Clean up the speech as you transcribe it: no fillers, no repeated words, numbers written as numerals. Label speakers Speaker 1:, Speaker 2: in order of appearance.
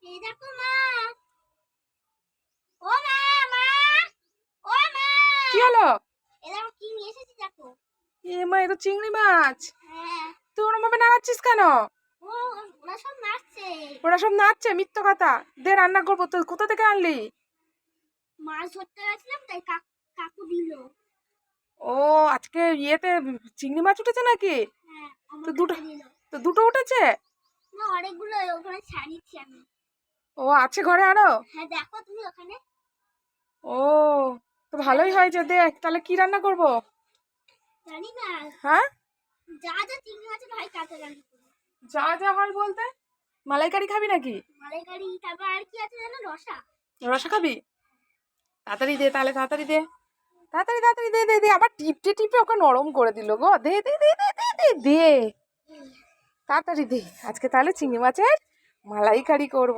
Speaker 1: এই দেখো মা। ও মা, মা, ও মা।
Speaker 2: কি হলো?
Speaker 1: এই দেখো কি নিয়ে এসেছি দেখো।
Speaker 2: এ মা, এ তো চিংড়ি মাছ।
Speaker 1: হ্যাঁ।
Speaker 2: তুই ওরম ভাবে নাড়াচ্ছিস কেন?
Speaker 1: ও, ওরা সব নাচছে।
Speaker 2: ওরা সব নাচছে? মিথ্যা কথা। দে, রান্না করবো। তুই কোথা থেকে আনলি?
Speaker 1: মাছ ধরতে গেছিলাম তাই কাকু দিল।
Speaker 2: ও, আজকে ইয়েতে চিংড়ি মাছ উঠেছে নাকি?
Speaker 1: হ্যাঁ,
Speaker 2: তো
Speaker 1: আমার
Speaker 2: দুটো,
Speaker 1: কাছে দিল।
Speaker 2: তো দুটো উঠেছে?
Speaker 1: না, অনেকগুলো ওখানে ছাড়িয়েছি আমি।
Speaker 2: ও, আছে ঘরে আরো?
Speaker 1: হ্যাঁ, দেখো তুমি ওখানে।
Speaker 2: ও, তো ভালোই হয়েছে। দেখ তাহলে কি রান্না করব?
Speaker 1: জানি না।
Speaker 2: হ্যাঁ,
Speaker 1: যা যা চিংড়ি মাছের হয় কাঁচা রান্না করবো।
Speaker 2: যা যা হয় বলতে? মালাইকারি খাবি নাকি?
Speaker 1: মালাইকারি, তারপর আর কি আছে জানো, রসা।
Speaker 2: রসা খাবি? তাড়াতাড়ি দে, তাহলে তাড়াতাড়ি দে। তাড়াতাড়ি তাড়াতাড়ি দে দে দে। আবার টিপতে টিপে ওকে নরম করে দিল গো। দে দে দে দে দে দে দে। তাড়াতাড়ি দে। আজকে তাহলে চিংড়ি মাছের মালাইকারি করব।